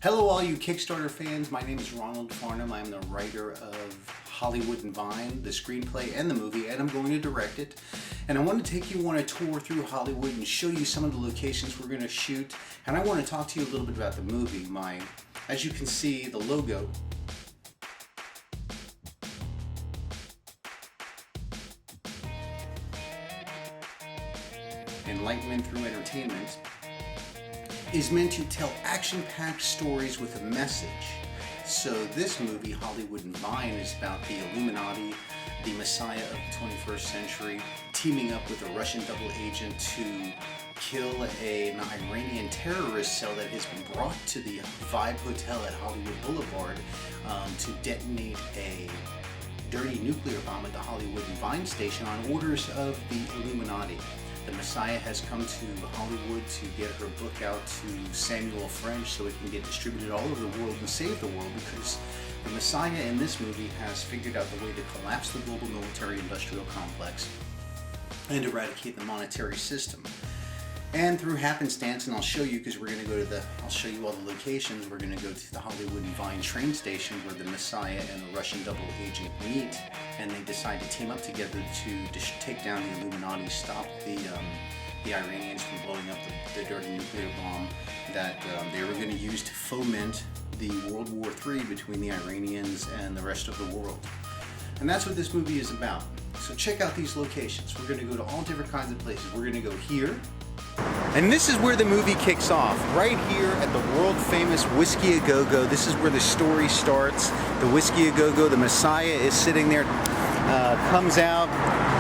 Hello all you Kickstarter fans, my name is Ronald Farnham. I'm the writer of Hollywood and Vine, the screenplay and the movie, and I'm going to direct it. And I want to take you on a tour through Hollywood and show you some of the locations we're going to shoot. And I want to talk to you a little bit about the movie. As you can see, the logo Enlightenment through Entertainment is meant to tell action-packed stories with a message. So this movie, Hollywood and Vine, is about the Illuminati, the Messiah of the 21st century, teaming up with a Russian double agent to kill an Iranian terrorist cell that has been brought to the Vibe Hotel at Hollywood Boulevard to detonate a dirty nuclear bomb at the Hollywood and Vine station on orders of the Illuminati. The Messiah has come to Hollywood to get her book out to Samuel French so it can get distributed all over the world and save the world, because the Messiah in this movie has figured out the way to collapse the global military-industrial complex and eradicate the monetary system. And through happenstance, and I'll show you because we're going to go to I'll show you all the locations. We're going to go to the Hollywood and Vine train station where the Messiah and the Russian double agent meet, and they decide to team up together to take down the Illuminati, stop the Iranians from blowing up the dirty nuclear bomb that they were going to use to foment the World War III between the Iranians and the rest of the world. And that's what this movie is about. So check out these locations. We're going to go to all different kinds of places. We're going to go here. And this is where the movie kicks off, right here at the world-famous Whiskey A Go-Go. This is where the story starts. The Whiskey A Go-Go, the Messiah is sitting there, comes out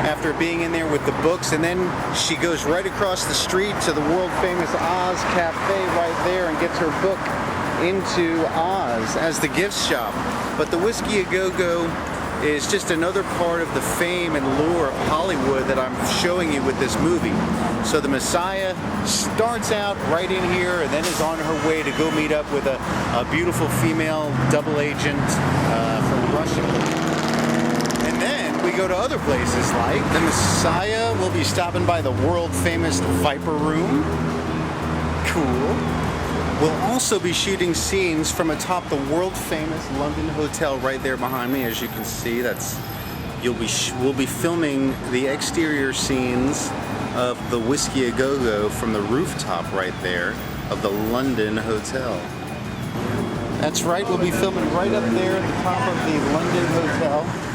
after being in there with the books, and then she goes right across the street to the world-famous Oz Cafe right there and gets her book into Oz as the gift shop. But the Whiskey A Go-Go is just another part of the fame and lore of Hollywood that I'm showing you with this movie. So the Messiah starts out right in here and then is on her way to go meet up with a beautiful female double agent from Russia. And then we go to other places, like the Messiah will be stopping by the world famous Viper Room. Cool. We'll also be shooting scenes from atop the world-famous London Hotel right there behind me. As you can see, we'll be filming the exterior scenes of the Whiskey A Go-Go from the rooftop right there of the London Hotel. That's right, we'll be filming right up there at the top of the London Hotel.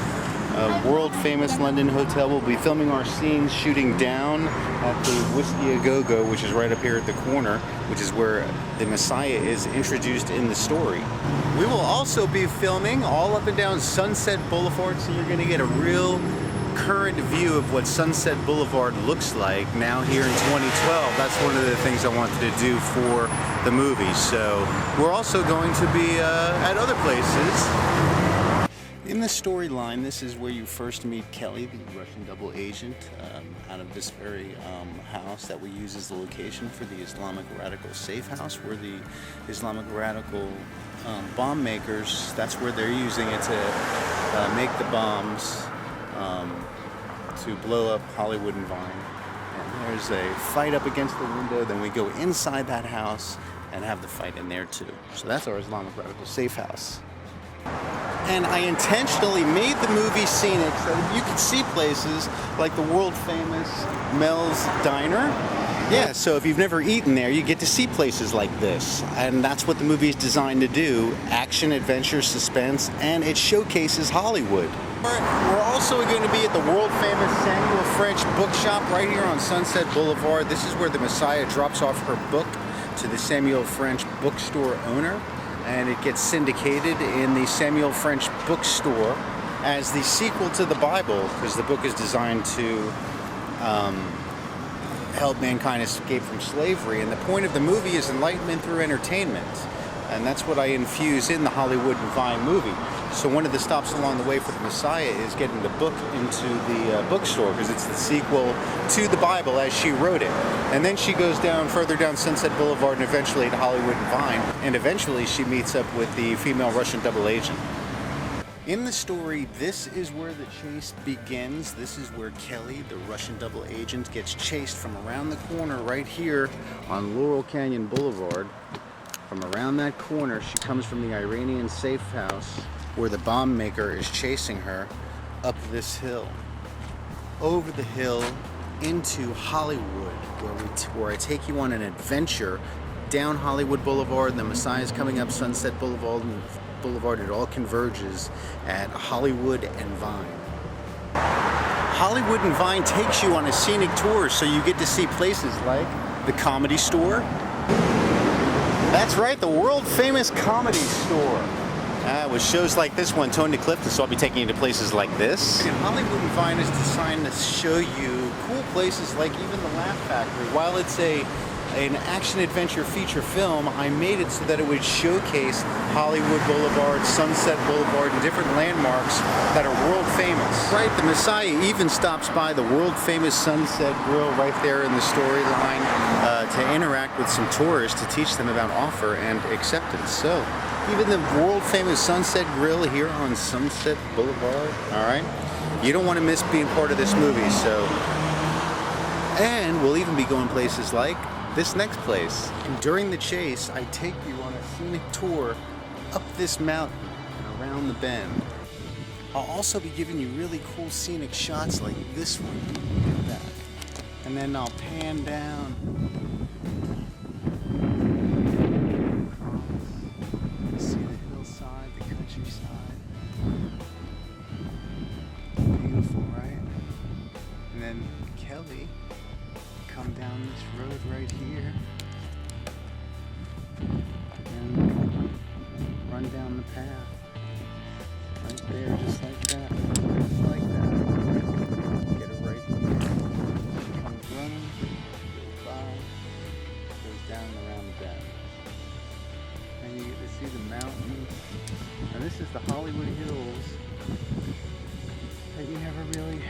World-famous London Hotel. We'll be filming our scenes shooting down at the Whiskey A Go-Go, which is right up here at the corner, which is where the Messiah is introduced in the story. We will also be filming all up and down Sunset Boulevard, so you're going to get a real current view of what Sunset Boulevard looks like now here in 2012. That's one of the things I wanted to do for the movie. So we're also going to be at other places. In the storyline, this is where you first meet Kelly, the Russian double agent, out of this very house that we use as the location for the Islamic Radical Safe House, where the Islamic Radical bomb makers, that's where they're using it to make the bombs to blow up Hollywood and Vine. And there's a fight up against the window, then we go inside that house and have the fight in there too. So that's our Islamic Radical Safe House. And I intentionally made the movie scenic so that you could see places like the world-famous Mel's Diner. Yeah, so if you've never eaten there, you get to see places like this. And that's what the movie is designed to do: action, adventure, suspense, and it showcases Hollywood. We're also going to be at the world-famous Samuel French bookshop right here on Sunset Boulevard. This is where the Messiah drops off her book to the Samuel French bookstore owner, and it gets syndicated in the Samuel French bookstore as the sequel to the Bible, because the book is designed to help mankind escape from slavery. And the point of the movie is enlightenment through entertainment, and that's what I infuse in the Hollywood and Vine movie. So one of the stops along the way for the Messiah is getting the book into the bookstore, because it's the sequel to the Bible as she wrote it. And then she goes further down Sunset Boulevard and eventually to Hollywood and Vine. And eventually she meets up with the female Russian double agent. In the story, this is where the chase begins. This is where Kelly, the Russian double agent, gets chased from around the corner right here on Laurel Canyon Boulevard. From around that corner, she comes from the Iranian safe house where the bomb maker is chasing her up this hill, over the hill into Hollywood, where I take you on an adventure down Hollywood Boulevard, and the Messiah's coming up Sunset Boulevard, it all converges at Hollywood and Vine. Hollywood and Vine takes you on a scenic tour, so you get to see places like the Comedy Store. That's right, the world famous Comedy Store. With shows like this one, Tone to Clifton, so I'll be taking you to places like this. And Hollywood and Vine is designed to show you cool places like even the Laugh Factory. While it's an action-adventure feature film, I made it so that it would showcase Hollywood Boulevard, Sunset Boulevard, and different landmarks that are world famous. Right, the Messiah even stops by the world-famous Sunset Grill right there in the storyline to interact with some tourists to teach them about offer and acceptance. So, even the world-famous Sunset Grill here on Sunset Boulevard, all right? You don't want to miss being part of this movie, so... And we'll even be going places like this next place. And during the chase, I take you on a scenic tour up this mountain and around the bend. I'll also be giving you really cool scenic shots like this one. Look at that. And then I'll pan down. See the hillside, the countryside. Beautiful, right? And then Kelly come down this road right here and run down the path right there, just like that, just like that. Get her right here. She comes running, goes by, goes down and around the bend, and you get to see the mountains. And this is the Hollywood Hills that you never really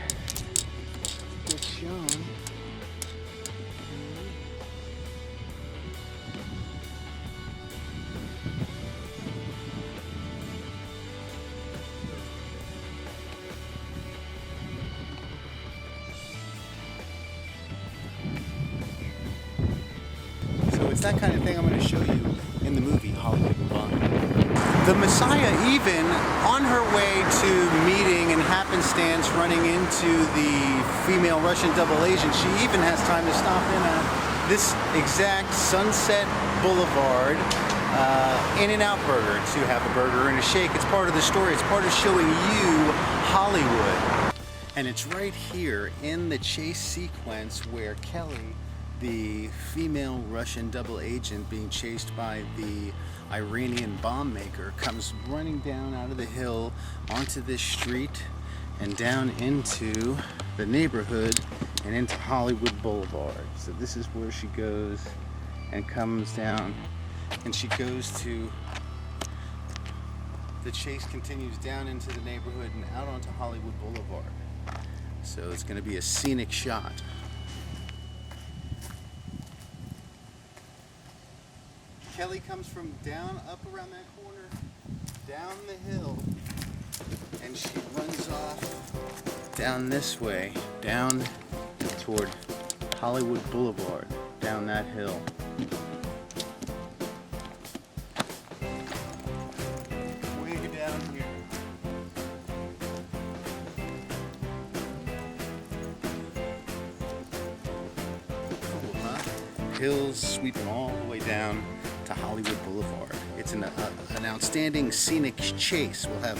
get shown. It's that kind of thing I'm going to show you in the movie Hollywood and Vine. The Messiah, even on her way to meeting and happenstance running into the female Russian double agent, she even has time to stop in at this exact Sunset Boulevard In-N-Out Burger to have a burger and a shake. It's part of the story. It's part of showing you Hollywood. And it's right here in the chase sequence where Kelly, the female Russian double agent being chased by the Iranian bomb maker, comes running down out of the hill onto this street and down into the neighborhood and into Hollywood Boulevard. So this is where she goes and comes down, and she goes to, the chase continues down into the neighborhood and out onto Hollywood Boulevard. So it's going to be a scenic shot. Kelly comes from down, up around that corner, down the hill, and she runs off down this way, down toward Hollywood Boulevard, down that hill. Way down here. Cool, huh? Hills sweeping all the way down to Hollywood Boulevard. It's an outstanding scenic chase. We'll have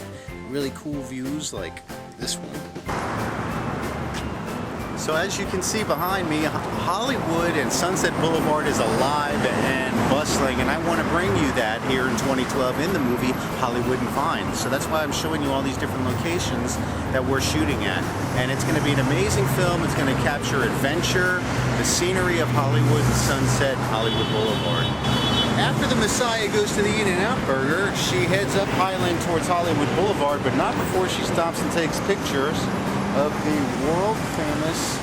really cool views like this one. So as you can see behind me, Hollywood and Sunset Boulevard is alive and bustling, and I want to bring you that here in 2012 in the movie Hollywood and Vine. So that's why I'm showing you all these different locations that we're shooting at. And it's going to be an amazing film. It's going to capture adventure, the scenery of Hollywood and Sunset, Hollywood Boulevard. After the Messiah goes to the In-N-Out Burger, she heads up Highland towards Hollywood Boulevard, but not before she stops and takes pictures of the world-famous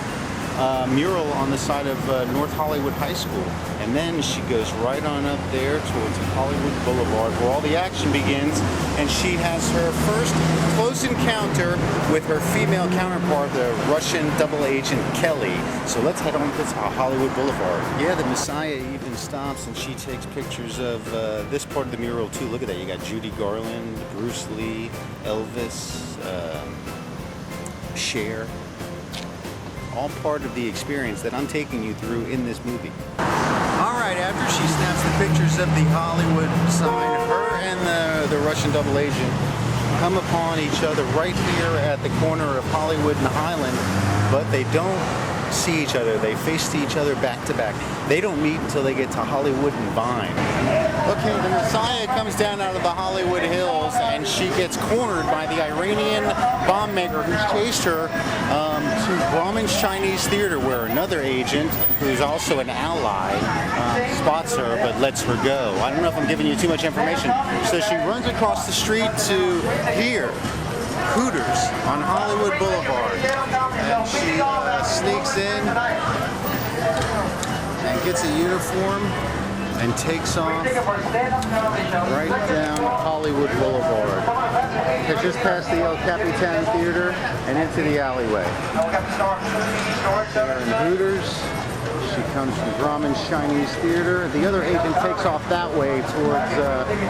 mural on the side of North Hollywood High School. And then she goes right on up there towards Hollywood Boulevard where all the action begins, and she has her first close encounter with her female counterpart, the Russian double agent Kelly. So let's head on to Hollywood Boulevard. Yeah, the Messiah even stops and she takes pictures of this part of the mural too. Look at that. You got Judy Garland, Bruce Lee, Elvis, Cher. All part of the experience that I'm taking you through in this movie. Alright, after she snaps the pictures of the Hollywood sign, her and the Russian double agent come upon each other right here at the corner of Hollywood and Highland, but they don't see each other. They face each other back to back. They don't meet until they get to Hollywood and Vine. Okay, the Messiah comes down out of the Hollywood Hills and she gets cornered by the Iranian bomb maker who's chased her to Grauman's Chinese Theater, where another agent, who's also an ally, spots her but lets her go. I don't know if I'm giving you too much information. So she runs across the street to here, Hooters on Hollywood Boulevard, and she sneaks in and gets a uniform and takes off right down Hollywood Boulevard. Just past the El Capitan Theater and into the alleyway. There in Hooters. She comes from Grauman's Chinese Theater. The other agent takes off that way towards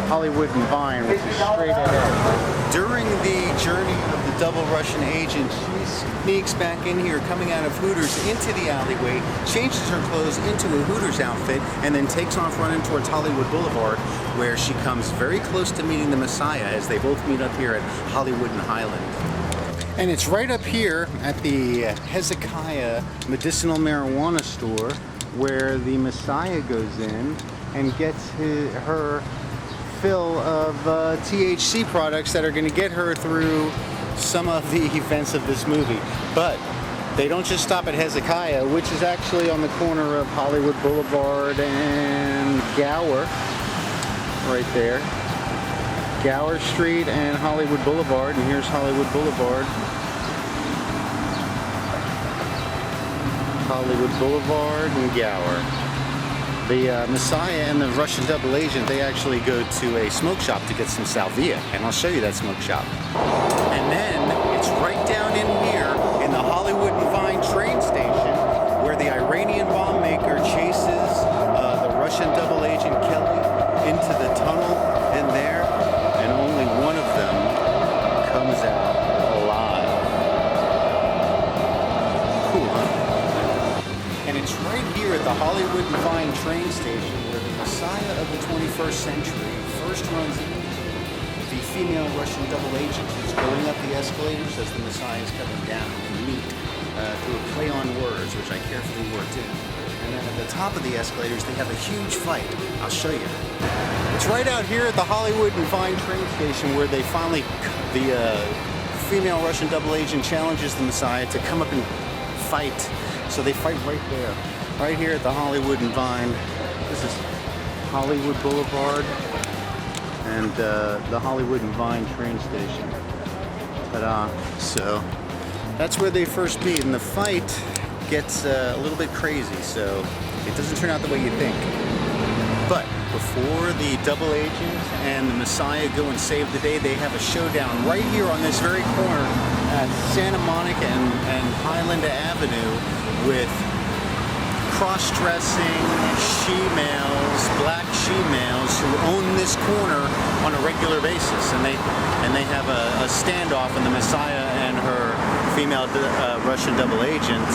Hollywood and Vine, which is straight ahead. During the journey of the double Russian agent, she sneaks back in here, coming out of Hooters into the alleyway, changes her clothes into a Hooters outfit, and then takes off running towards Hollywood Boulevard, where she comes very close to meeting the Messiah as they both meet up here at Hollywood and Highland. And it's right up here at the Hezekiah medicinal marijuana store where the Messiah goes in and gets her fill of THC products that are going to get her through some of the events of this movie. But they don't just stop at Hezekiah, which is actually on the corner of Hollywood Boulevard and Gower, right there. Gower Street and Hollywood Boulevard, and here's Hollywood Boulevard. Hollywood Boulevard and Gower. The Messiah and the Russian double agent, they actually go to a smoke shop to get some salvia, and I'll show you that smoke shop. And then it's right down in here in the Hollywood and Vine train station where the Iranian bomb maker chases the Russian double agent Kelly into the tunnel in there. And only one of them comes out alive. Cool, huh? And it's right here at the Hollywood and Vine train station where the Messiah of the 21st century first runs into the female Russian double agent who's going up the escalators as the Messiah is coming down, and they meet through a play on words, which I carefully worked in. And then at the top of the escalators, they have a huge fight. I'll show you. It's right out here at the Hollywood and Vine train station where they finally, the female Russian double agent challenges the Messiah to come up and fight. So they fight right there, right here at the Hollywood and Vine. This is Hollywood Boulevard and the Hollywood and Vine train station. Ta-da. So that's where they first meet, and the fight gets a little bit crazy, so it doesn't turn out the way you think. But before the double agent and the Messiah go and save the day, they have a showdown right here on this very corner at Santa Monica and Highland Avenue with cross-dressing she-males, black she-males who own this corner on a regular basis, and they have a standoff, and the Messiah and her female Russian double agent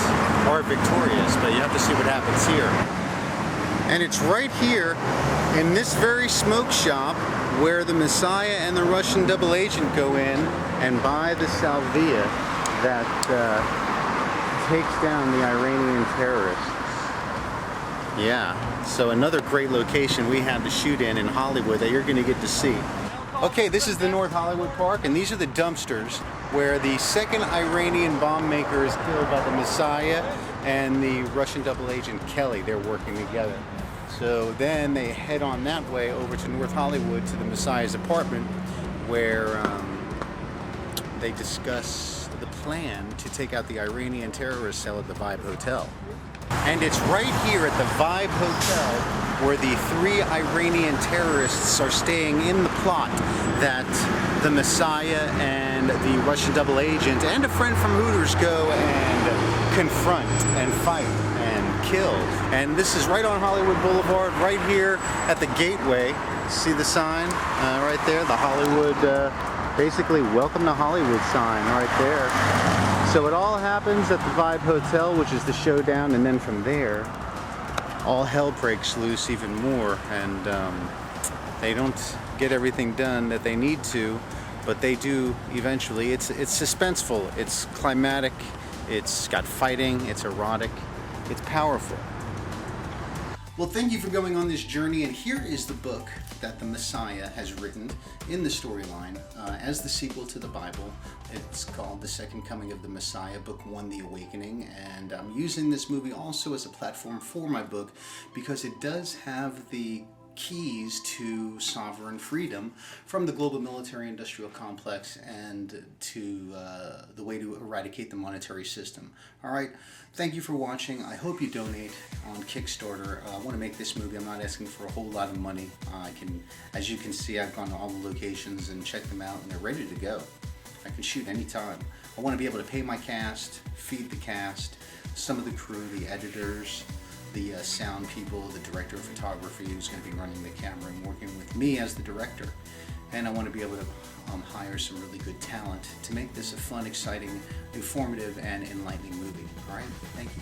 are victorious, but you have to see what happens here. And it's right here in this very smoke shop where the Messiah and the Russian double agent go in and buy the salvia that takes down the Iranian terrorists. Yeah, so another great location we have to shoot in Hollywood that you're going to get to see. Okay, this is the North Hollywood Park, and these are the dumpsters where the second Iranian bomb maker is killed by the Messiah and the Russian double agent Kelly. They're working together. So then they head on that way over to North Hollywood to the Messiah's apartment where they discuss the plan to take out the Iranian terrorist cell at the Vibe Hotel. And it's right here at the Vibe Hotel where the 3 Iranian terrorists are staying in the plot that the Messiah and the Russian double agent and a friend from Hooters go and confront and fight and kill. And this is right on Hollywood Boulevard, right here at the gateway. See the sign right there? The Hollywood, basically welcome to Hollywood sign right there. So it all happens at the Vibe Hotel, which is the showdown, and then from there, all hell breaks loose even more, and they don't get everything done that they need to, but they do eventually. It's suspenseful, it's climatic, it's got fighting, it's erotic, it's powerful. Well, thank you for going on this journey, and here is the book that the Messiah has written in the storyline as the sequel to the Bible. It's called The Second Coming of the Messiah, Book 1, The Awakening, and I'm using this movie also as a platform for my book because it does have the keys to sovereign freedom from the global military-industrial complex and to the way to eradicate the monetary system. All right, thank you for watching. I hope you donate on Kickstarter. I want to make this movie. I'm not asking for a whole lot of money. As you can see, I've gone to all the locations and checked them out, and they're ready to go. I can shoot anytime. I want to be able to pay my cast, feed the cast, some of the crew, the editors, the sound people, the director of photography who's going to be running the camera and working with me as the director. And I want to be able to hire some really good talent to make this a fun, exciting, informative, and enlightening movie. All right? Thank you.